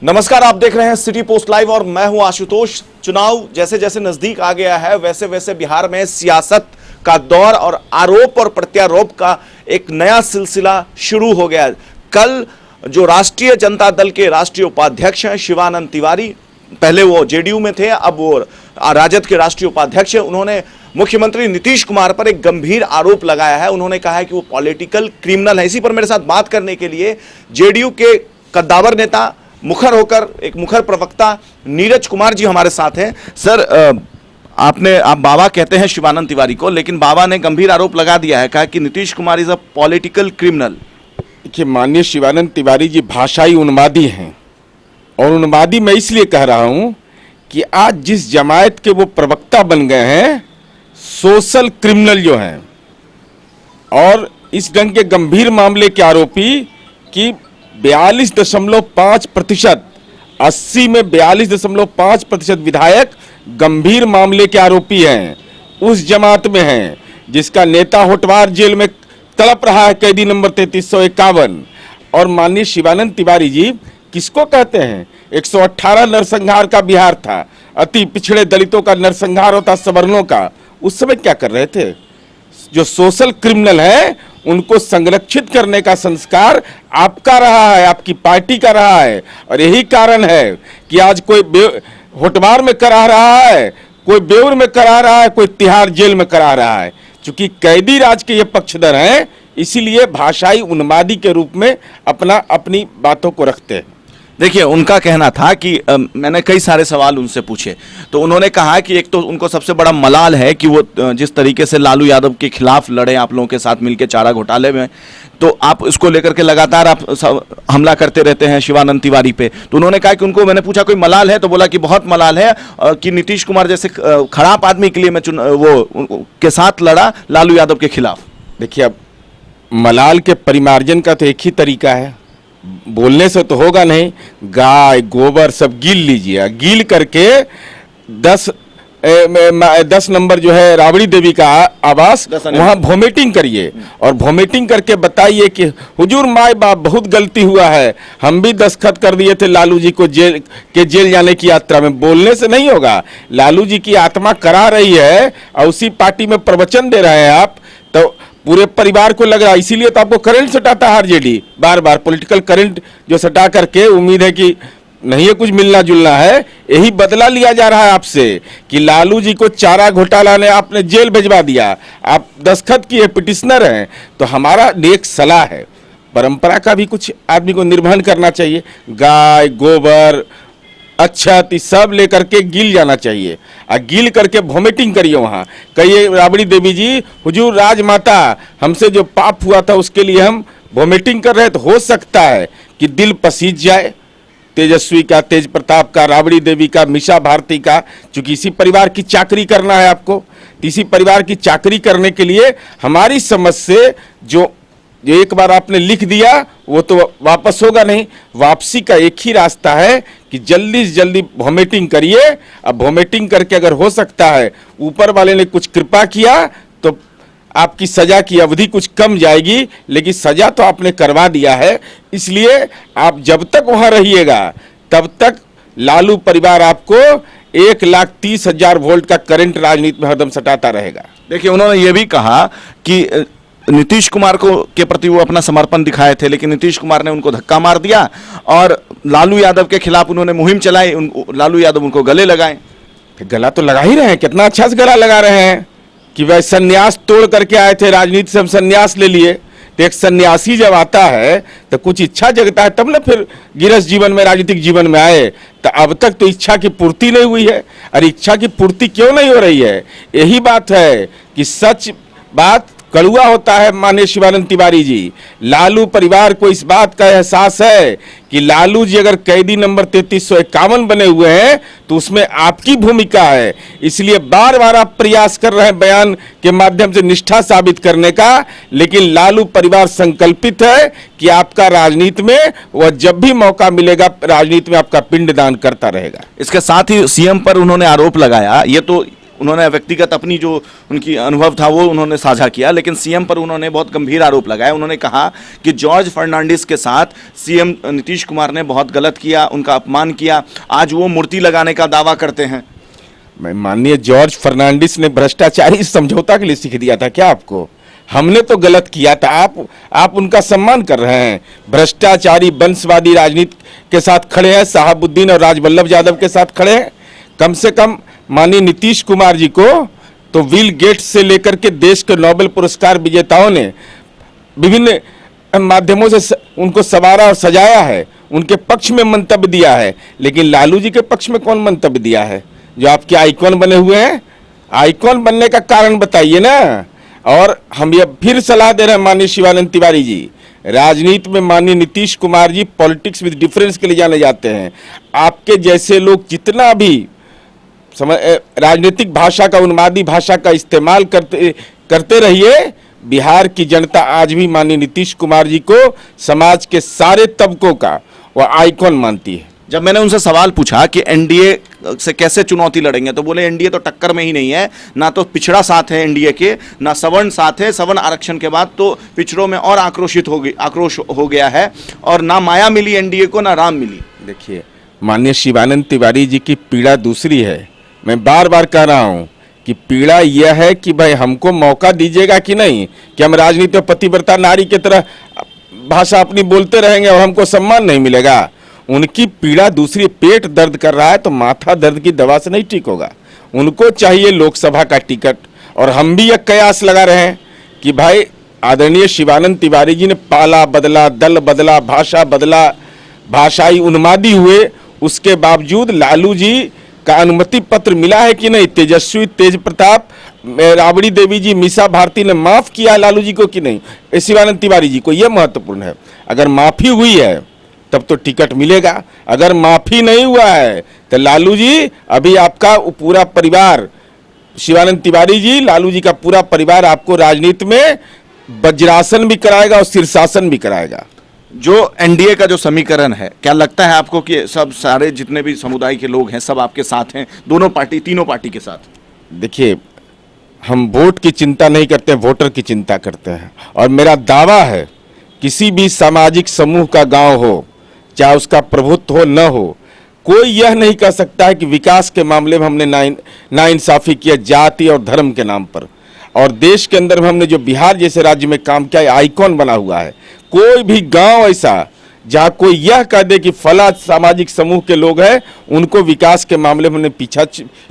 नमस्कार, आप देख रहे हैं सिटी पोस्ट लाइव और मैं हूं आशुतोष। चुनाव जैसे जैसे नजदीक आ गया है वैसे वैसे बिहार में सियासत का दौर और आरोप और प्रत्यारोप का एक नया सिलसिला शुरू हो गया। कल जो राष्ट्रीय जनता दल के राष्ट्रीय उपाध्यक्ष हैं शिवानंद तिवारी, पहले वो जेडीयू में थे, अब वो राजद के राष्ट्रीय उपाध्यक्ष हैं, उन्होंने मुख्यमंत्री नीतीश कुमार पर एक गंभीर आरोप लगाया है। उन्होंने कहा है कि वो पॉलिटिकल क्रिमिनल है। इसी पर मेरे साथ बात करने के लिए जेडीयू के कद्दावर नेता, मुखर होकर एक मुखर प्रवक्ता नीरज कुमार जी हमारे साथ हैं। सर, आप बाबा कहते हैं शिवानंद तिवारी को, लेकिन बाबा ने गंभीर आरोप लगा दिया है, कहा कि Nitish Kumar is a political criminal. देखिए, माननीय शिवानंद तिवारी जी भाषाई उन्मादी हैं, और उन्मादी मैं इसलिए कह रहा हूं कि आज जिस जमायत के वो प्रवक्ता बन गए हैं, सोशल क्रिमिनल जो हैं, और इस ढंग के गंभीर मामले के आरोपी कि 42.5%, 80 में 42.5% विधायक गंभीर मामले के आरोपी हैं, उस जमात में हैं जिसका नेता होटवार जेल में तड़प रहा है, कैदी नंबर 3351। और माननीय शिवानंद तिवारी जी किसको कहते हैं? 118 नरसंहार का बिहार था, अति पिछड़े दलितों का नरसंहार होता, सवर्णों का। उस समय क्या कर रहे थे? जो सोशल क्रिमिनल है उनको संरक्षित करने का संस्कार आपका रहा है, आपकी पार्टी का रहा है। और यही कारण है कि आज कोई होटवार में करा रहा है, कोई बेउर में करा रहा है, कोई तिहाड़ जेल में करा रहा है। चूंकि कैदी राज के ये पक्षधर हैं, इसीलिए भाषाई उन्मादी के रूप में अपनी बातों को रखते हैं। देखिए, उनका कहना था कि मैंने कई सारे सवाल उनसे पूछे, तो उन्होंने कहा कि एक तो उनको सबसे बड़ा मलाल है कि वो जिस तरीके से लालू यादव के खिलाफ लड़े आप लोगों के साथ मिलकर चारा घोटाले में, तो आप इसको लेकर के लगातार आप हमला करते रहते हैं शिवानंद तिवारी पे। तो उन्होंने कहा कि उनको, मैंने पूछा कोई मलाल है, तो बोला कि बहुत मलाल है कि नीतीश कुमार जैसे खराब आदमी के लिए मैं वो के साथ लड़ा लालू यादव के खिलाफ। देखिए, अब मलाल के परिमार्जन का तो एक ही तरीका है, बोलने से तो होगा नहीं। गाय गोबर सब गील लीजिए, गील करके 10 नंबर जो है राबड़ी देवी का आवास, वहां वोमिटिंग करिए, और वोमिटिंग करके बताइए कि हुजूर माय बाप बहुत गलती हुआ है, हम भी दस्तखत कर दिए थे लालू जी को जेल जाने की यात्रा में। बोलने से नहीं होगा, लालू जी की आत्मा करा रही है और उसी पार्टी में प्रवचन दे रहे हैं आप, तो पूरे परिवार को लग रहा है। इसीलिए तो आपको करंट सटाता है आरजेडी, बार बार पॉलिटिकल करंट जो सटा करके उम्मीद है कि नहीं है कुछ मिलना जुलना है। यही बदला लिया जा रहा है आपसे कि लालू जी को चारा घोटाला ने आपने जेल भिजवा दिया, आप दस्तखत किए, पिटिशनर हैं। तो हमारा नेक सलाह है, परंपरा का भी कुछ आदमी को निर्वहन करना चाहिए। गाय गोबर अच्छत सब लेकर के गिल जाना चाहिए, और गिल करके वोमिटिंग करिए वहाँ। कहिए राबड़ी देवी जी, हुजूर राजमाता, हमसे जो पाप हुआ था उसके लिए हम वोमिटिंग कर रहे हैं। तो हो सकता है कि दिल पसीज जाए, तेजस्वी का, तेज प्रताप का, राबड़ी देवी का, मीसा भारती का। चूंकि इसी परिवार की चाकरी करना है आपको, इसी परिवार की चाकरी करने के लिए हमारी समझ से जो एक बार आपने लिख दिया वो तो वापस होगा नहीं। वापसी का एक ही रास्ता है कि जल्दी से जल्दी वोमिटिंग करिए। अब वोमिटिंग करके अगर हो सकता है ऊपर वाले ने कुछ कृपा किया तो आपकी सजा की अवधि कुछ कम जाएगी, लेकिन सजा तो आपने करवा दिया है। इसलिए आप जब तक वहां रहिएगा तब तक लालू परिवार आपको 1,30,000 वोल्ट का करंट राजनीति में हरदम सटाता रहेगा। देखिए, उन्होंने ये भी कहा कि नीतीश कुमार को के प्रति वो अपना समर्पण दिखाए थे, लेकिन नीतीश कुमार ने उनको धक्का मार दिया और लालू यादव के खिलाफ उन्होंने मुहिम चलाई, लालू यादव उनको गले लगाए। फिर गला तो लगा ही रहे हैं, कितना अच्छा से गला लगा रहे हैं कि वह सन्यास तोड़ करके आए थे, राजनीति से हम सन्यास ले लिए। तो एक सन्यासी जब आता है तो कुछ इच्छा जगता है, तब ना फिर गृहस्थ जीवन में, राजनीतिक जीवन में आए। तो अब तक तो इच्छा की पूर्ति नहीं हुई है। अरे इच्छा की पूर्ति क्यों नहीं हो रही है? यही बात है कि सच बात कड़ुआ होता है। माननीय शिवानंद तिवारी जी, लालू परिवार को इस बात का एहसास है कि लालू जी अगर कैदी नंबर 3351 बने हुए हैं तो उसमें आपकी भूमिका है। इसलिए बार बार आप प्रयास कर रहे हैं बयान के माध्यम से निष्ठा साबित करने का, लेकिन लालू परिवार संकल्पित है कि आपका राजनीति में वह जब भी मौका मिलेगा राजनीति में आपका पिंडदान करता रहेगा। इसके साथ ही सीएम पर उन्होंने आरोप लगाया, ये तो उन्होंने व्यक्तिगत अपनी जो उनकी अनुभव था वो उन्होंने साझा किया, लेकिन सीएम पर उन्होंने बहुत गंभीर आरोप लगाए। उन्होंने कहा कि जॉर्ज फर्नांडिस के साथ सीएम नीतीश कुमार ने बहुत गलत किया, उनका अपमान किया। आज वो मूर्ति लगाने का दावा करते हैं। माननीय जॉर्ज फर्नांडिस ने भ्रष्टाचारी समझौता के लिए सीख दिया था क्या आपको? हमने तो गलत किया था, आप उनका सम्मान कर रहे हैं। भ्रष्टाचारी वंशवादी राजनीति के साथ खड़े हैं, शहाबुद्दीन और राजवल्लभ यादव के साथ खड़े हैं। कम से कम माननीय नीतीश कुमार जी को तो बिल गेट्स से लेकर के देश के नोबेल पुरस्कार विजेताओं ने विभिन्न माध्यमों से उनको संवारा और सजाया है, उनके पक्ष में मंतव्य दिया है। लेकिन लालू जी के पक्ष में कौन मंतव्य दिया है? जो आपके आइकॉन बने हुए हैं, आइकॉन बनने का कारण बताइए ना। और हम ये फिर सलाह दे रहे हैं माननीय शिवानंद तिवारी जी, राजनीति में माननीय Nitish Kumar ji politics with difference के लिए जाने जाते हैं। आपके जैसे लोग जितना भी राजनीतिक भाषा का, उन्मादी भाषा का इस्तेमाल करते रहिए, बिहार की जनता आज भी माननीय नीतीश कुमार जी को समाज के सारे तबकों का वो आइकॉन मानती है। जब मैंने उनसे सवाल पूछा कि एनडीए से कैसे चुनौती लड़ेंगे, तो बोले एनडीए तो टक्कर में ही नहीं है, ना तो पिछड़ा साथ है एनडीए के, ना सवर्ण साथ है। सवर्ण आरक्षण के बाद तो पिछड़ों में और आक्रोश हो गया है, और ना माया मिली एनडीए को, ना राम मिली। देखिए, माननीय शिवानंद तिवारी जी की पीड़ा दूसरी है। मैं बार बार कह रहा हूं कि पीड़ा यह है कि भाई हमको मौका दीजिएगा कि नहीं, कि हम राजनीति में पतिव्रता नारी की तरह भाषा अपनी बोलते रहेंगे और हमको सम्मान नहीं मिलेगा। उनकी पीड़ा दूसरी, पेट दर्द कर रहा है तो माथा दर्द की दवा से नहीं ठीक होगा। उनको चाहिए लोकसभा का टिकट। और हम भी एक कयास लगा रहे हैं कि भाई आदरणीय शिवानंद तिवारी जी ने पाला बदला, दल बदला, भाषा बदला, भाषाई उन्मादी हुए, उसके बावजूद लालू जी का अनुमति पत्र मिला है कि नहीं? तेजस्वी, तेज प्रताप, राबड़ी देवी जी, मीसा भारती ने माफ किया लालू जी को कि नहीं? शिवानंद तिवारी जी को यह महत्वपूर्ण है। अगर माफी हुई है तब तो टिकट मिलेगा, अगर माफी नहीं हुआ है तो लालू जी, अभी आपका पूरा परिवार, शिवानंद तिवारी जी, लालू जी का पूरा परिवार आपको राजनीति में वज्रासन भी कराएगा और शीर्षासन भी कराएगा। जो एनडीए का जो समीकरण है, क्या लगता है आपको कि सब सारे जितने भी समुदाय के लोग हैं सब आपके साथ हैं, दोनों पार्टी, तीनों पार्टी के साथ? देखिए, हम वोट की चिंता नहीं करते, वोटर की चिंता करते हैं। और मेरा दावा है, किसी भी सामाजिक समूह का गांव हो, चाहे उसका प्रभुत्व हो न हो, कोई यह नहीं कह सकता है कि विकास के मामले में हमने नाइंसाफी किया जाति और धर्म के नाम पर। और देश के अंदर में हमने जो बिहार जैसे राज्य में काम किया, आइकॉन बना हुआ है। कोई भी गांव ऐसा जहां कोई यह कह दे कि फला सामाजिक समूह के लोग हैं, उनको विकास के मामले में हमने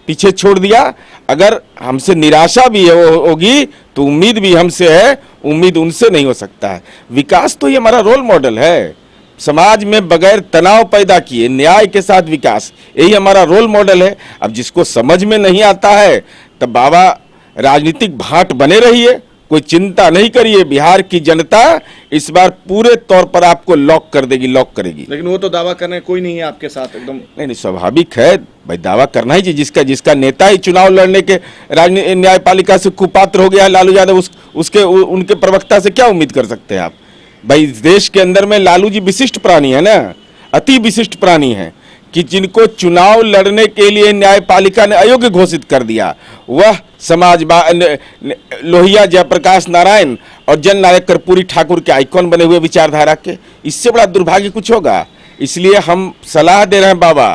पीछे छोड़ दिया। अगर हमसे निराशा भी होगी तो उम्मीद भी हमसे है, उम्मीद उनसे नहीं हो सकता है। विकास तो ये हमारा रोल मॉडल है। समाज में बगैर तनाव पैदा किए न्याय के साथ विकास, यही हमारा रोल मॉडल है। अब जिसको समझ में नहीं आता है तब बाबा राजनीतिक भाट बने रहिए, कोई चिंता नहीं करिए। बिहार की जनता इस बार पूरे तौर पर आपको लॉक कर देगी, लॉक करेगी। लेकिन वो तो दावा करने कोई नहीं है आपके साथ एकदम। नहीं, स्वाभाविक है भाई, दावा करना ही चाहिए। जिसका नेता ही चुनाव लड़ने के न्यायपालिका से कुपात्र हो गया है, लालू यादव, उनके प्रवक्ता से क्या उम्मीद कर सकते हैं आप? भाई, इस देश के अंदर में लालू जी विशिष्ट प्राणी है ना, अति विशिष्ट प्राणी है, कि जिनको चुनाव लड़ने के लिए न्यायपालिका ने अयोग्य घोषित कर दिया, वह लोहिया जयप्रकाश नारायण और जननायक कर्पूरी ठाकुर के आइकॉन बने हुए विचारधारा के। इससे बड़ा दुर्भाग्य कुछ होगा? इसलिए हम सलाह दे रहे हैं बाबा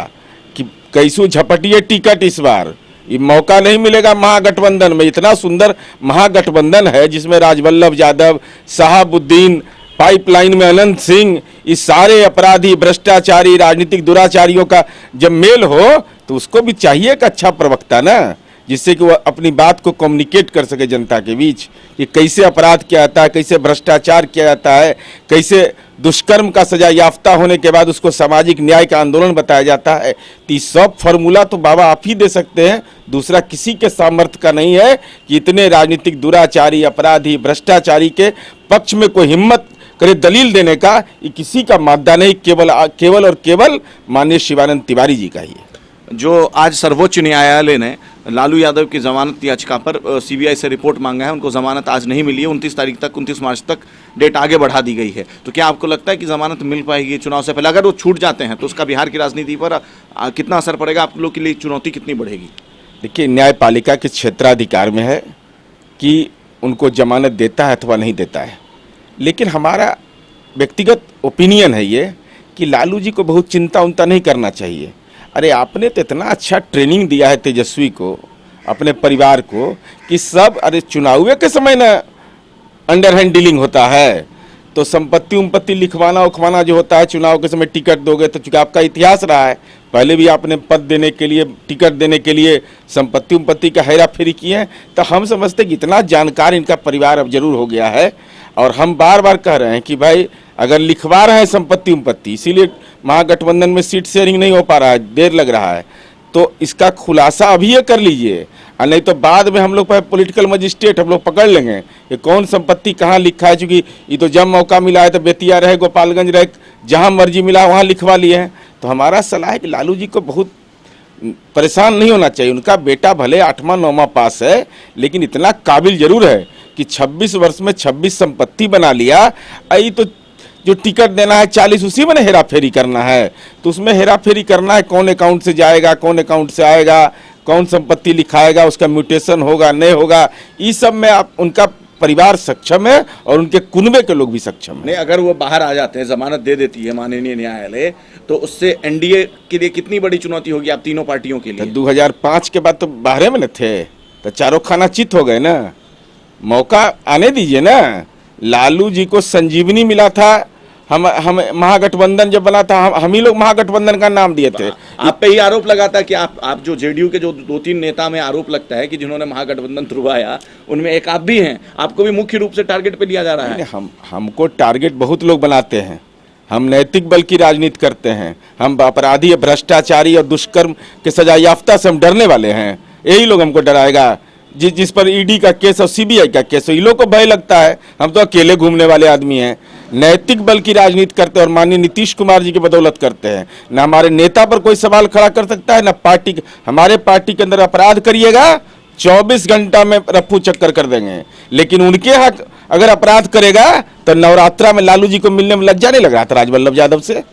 कि कैसू झपटिए टिकट। इस बार ये मौका नहीं मिलेगा महागठबंधन में। इतना सुंदर महागठबंधन है जिसमें राजवल्लभ यादव, शहाबुद्दीन, पाइपलाइन में अनंत सिंह, इस सारे अपराधी, भ्रष्टाचारी, राजनीतिक दुराचारियों का जब मेल हो तो उसको भी चाहिए एक अच्छा प्रवक्ता ना, जिससे कि वह अपनी बात को कम्युनिकेट कर सके जनता के बीच कि कैसे अपराध किया जाता है, कैसे भ्रष्टाचार किया जाता है, कैसे दुष्कर्म का सजा याफ्ता होने के बाद उसको सामाजिक न्याय का आंदोलन बताया जाता है। तो सब फॉर्मूला तो बाबा आप ही दे सकते हैं, दूसरा किसी के सामर्थ्य का नहीं है कि इतने राजनीतिक दुराचारी, अपराधी, भ्रष्टाचारी के पक्ष में कोई हिम्मत करे दलील देने का। ये किसी का मादा नहीं, केवल और केवल माननीय शिवानंद तिवारी जी का ही है। जो आज सर्वोच्च न्यायालय ने लालू यादव की जमानत याचिका पर सीबीआई से रिपोर्ट मांगा है, उनको जमानत आज नहीं मिली है। 29 मार्च तक डेट आगे बढ़ा दी गई है। तो क्या आपको लगता है कि जमानत मिल पाएगी चुनाव से पहले? अगर वो छूट जाते हैं तो उसका बिहार की राजनीति पर कितना असर पड़ेगा? आप लोग के लिए चुनौती कितनी बढ़ेगी? देखिए, न्यायपालिका के क्षेत्राधिकार में है कि उनको जमानत देता है अथवा नहीं देता है, लेकिन हमारा व्यक्तिगत ओपिनियन है ये कि लालू जी को बहुत चिंता उनता नहीं करना चाहिए। अरे आपने तो इतना अच्छा ट्रेनिंग दिया है तेजस्वी को, अपने परिवार को, कि सब, अरे चुनाव के समय ना अंडर हैंड डीलिंग होता है, तो संपत्ति उम्पत्ति लिखवाना उखवाना जो होता है, चुनाव के समय टिकट दोगे तो चूंकि आपका इतिहास रहा है, पहले भी आपने पद देने के लिए, टिकट देने के लिए संपत्ति उम्पत्ति का हेरा फेरी किए हैं, तो हम समझते कि इतना जानकार इनका परिवार अब जरूर हो गया है। और हम बार बार कह रहे हैं कि भाई अगर लिखवा रहे हैं संपत्ति उम्पत्ति, इसीलिए महागठबंधन में सीट शेयरिंग नहीं हो पा रहा है, देर लग रहा है, तो इसका खुलासा अभी ये कर लीजिए, और नहीं तो बाद में हम लोग पॉलिटिकल मजिस्ट्रेट हम लोग पकड़ लेंगे कि कौन संपत्ति कहाँ लिखा है। चूँकि ये तो जब मौका मिला है तो बेतिया रहे, गोपालगंज रहे, जहाँ मर्जी मिला वहाँ लिखवा लिए हैं। तो हमारा सलाह है कि लालू जी को बहुत परेशान नहीं होना चाहिए। उनका बेटा भले 8वां 9वां पास है, लेकिन इतना काबिल जरूर है कि 26 वर्ष में 26 संपत्ति बना लिया। आई तो जो टिकट देना है 40 उसी में हेरा फेरी करना है, तो उसमें हेरा फेरी करना है, कौन अकाउंट से जाएगा, कौन अकाउंट से आएगा, कौन संपत्ति लिखाएगा, उसका म्यूटेशन होगा नहीं होगा, इस सब में आप उनका परिवार सक्षम है और उनके कुनबे के लोग भी सक्षम हैं। नहीं, अगर वो बाहर आ जाते हैं, जमानत दे देती है माननीय न्यायालय, तो उससे एनडीए के लिए कितनी बड़ी चुनौती होगी आप तीनों पार्टियों के लिए? 2005 के बाद तो बाहर में न थे, तो चारों खाना चित हो गए ना, मौका आने दीजिए ना। लालू जी को संजीवनी मिला था, हम महागठबंधन जब बना था, हम ही लोग महागठबंधन का नाम दिए थे। आप पे ही आरोप लगाता है कि आप जो जेडीयू के जो 2-3 नेता में आरोप लगता है कि जिन्होंने महागठबंधन तुड़वाया, उनमें एक आप भी हैं, आपको भी मुख्य रूप से टारगेट पे लिया जा रहा है। हमको टारगेट बहुत लोग बनाते हैं, हम नैतिक बल की राजनीति करते हैं, हम अपराधी, भ्रष्टाचारी और दुष्कर्म के सजा याफ्ता से हम डरने वाले हैं। यही लोग हमको डराएगा, जिस पर ईडी का केस और सीबीआई का केस हो, इन लोग को भय लगता है। हम तो अकेले घूमने वाले आदमी हैं, नैतिक बल की राजनीति करते हैं और माननीय नीतीश कुमार जी की बदौलत करते हैं। न हमारे नेता पर कोई सवाल खड़ा कर सकता है, न पार्टी, हमारे पार्टी के अंदर अपराध करिएगा 24 घंटा में रफ्फू चक्कर कर देंगे, लेकिन उनके यहाँ अगर अपराध करेगा तो नवरात्रा में लालू जी को मिलने में लज्जा नहीं लग रहा था राजवल्लभ यादव से?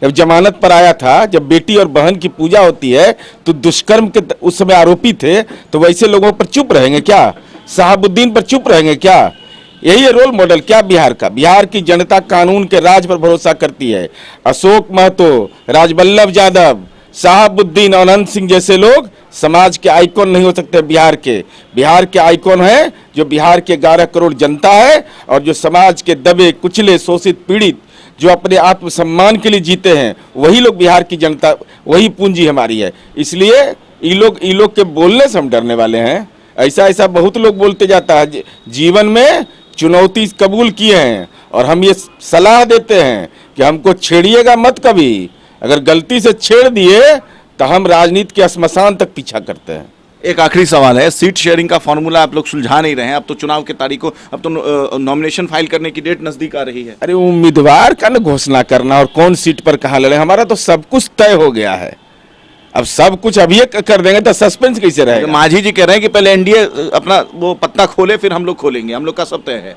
जब जमानत पर आया था, जब बेटी और बहन की पूजा होती है, तो दुष्कर्म के उस समय आरोपी थे, तो वैसे लोगों पर चुप रहेंगे क्या? शहाबुद्दीन पर चुप रहेंगे क्या? यही है रोल मॉडल क्या बिहार का? बिहार की जनता कानून के राज पर भरोसा करती है। अशोक महतो, राजवल्लभ यादव, शहाबुद्दीन, अनंत सिंह जैसे लोग समाज के आइकॉन नहीं हो सकते बिहार के। बिहार के आइकॉन है जो बिहार के 11 करोड़ जनता है और जो समाज के दबे कुचले शोषित पीड़ित जो अपने आत्मसम्मान के लिए जीते हैं, वही लोग बिहार की जनता, वही पूंजी हमारी है। इसलिए ये लोग के बोलने से हम डरने वाले हैं। ऐसा बहुत लोग बोलते जाता है। जीवन में चुनौती कबूल किए हैं और हम ये सलाह देते हैं कि हमको छेड़िएगा मत कभी। अगर गलती से छेड़ दिए तो हम राजनीति के श्मशान तक पीछा करते हैं। एक आखिरी सवाल है, सीट शेयरिंग का फॉर्मूला आप लोग सुलझा नहीं रहे हैं। अब तो चुनाव की तारीख को, अब तो नॉमिनेशन फाइल करने की डेट नजदीक आ रही है। अरे उम्मीदवार का न घोषणा करना और कौन सीट पर कहाँ लड़े, हमारा तो सब कुछ तय हो गया है। अब सब कुछ अभी कर देंगे तो सस्पेंस कैसे रहेगा? माझी जी कह रहे हैं कि पहले एनडीए अपना वो पत्ता खोले, फिर हम लोग खोलेंगे। हम लोग का सब तय है।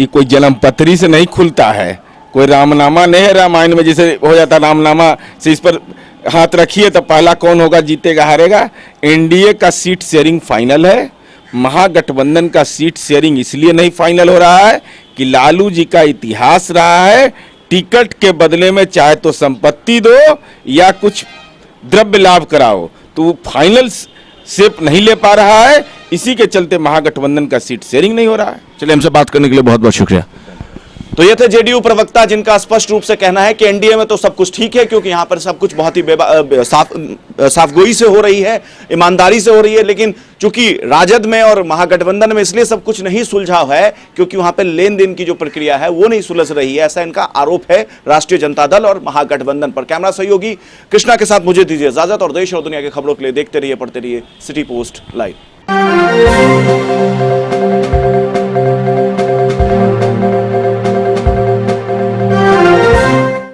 ये कोई जन्मपत्री से नहीं खुलता है, कोई रामनामा नहीं है। रामायण में जैसे हो जाता रामनामा से इस पर हाथ रखिए तो पहला कौन होगा, जीतेगा हारेगा। एनडीए का सीट शेयरिंग फाइनल है। महागठबंधन का सीट शेयरिंग इसलिए नहीं फाइनल हो रहा है कि लालू जी का इतिहास रहा है, टिकट के बदले में चाहे तो संपत्ति दो या कुछ द्रव्य लाभ कराओ, तो वो फाइनल शेप नहीं ले पा रहा है। इसी के चलते महागठबंधन का सीट शेयरिंग नहीं हो रहा है। चलिए, हमसे बात करने के लिए बहुत बहुत शुक्रिया। तो ये थे जेडीयू प्रवक्ता जिनका स्पष्ट रूप से कहना है कि एनडीए में तो सब कुछ ठीक है, क्योंकि यहां पर सब कुछ बहुत ही साफगोई से हो रही है, ईमानदारी से हो रही है। लेकिन चूंकि राजद में और महागठबंधन में इसलिए सब कुछ नहीं सुलझा है क्योंकि वहां पर लेन देन की जो प्रक्रिया है वो नहीं सुलझ रही है, ऐसा इनका आरोप है राष्ट्रीय जनता दल और महागठबंधन पर। कैमरा सहयोगी कृष्णा के साथ मुझे दीजिए इजाजत और देश और दुनिया की खबरों के लिए देखते रहिए, पढ़ते रहिए सिटी पोस्ट लाइव।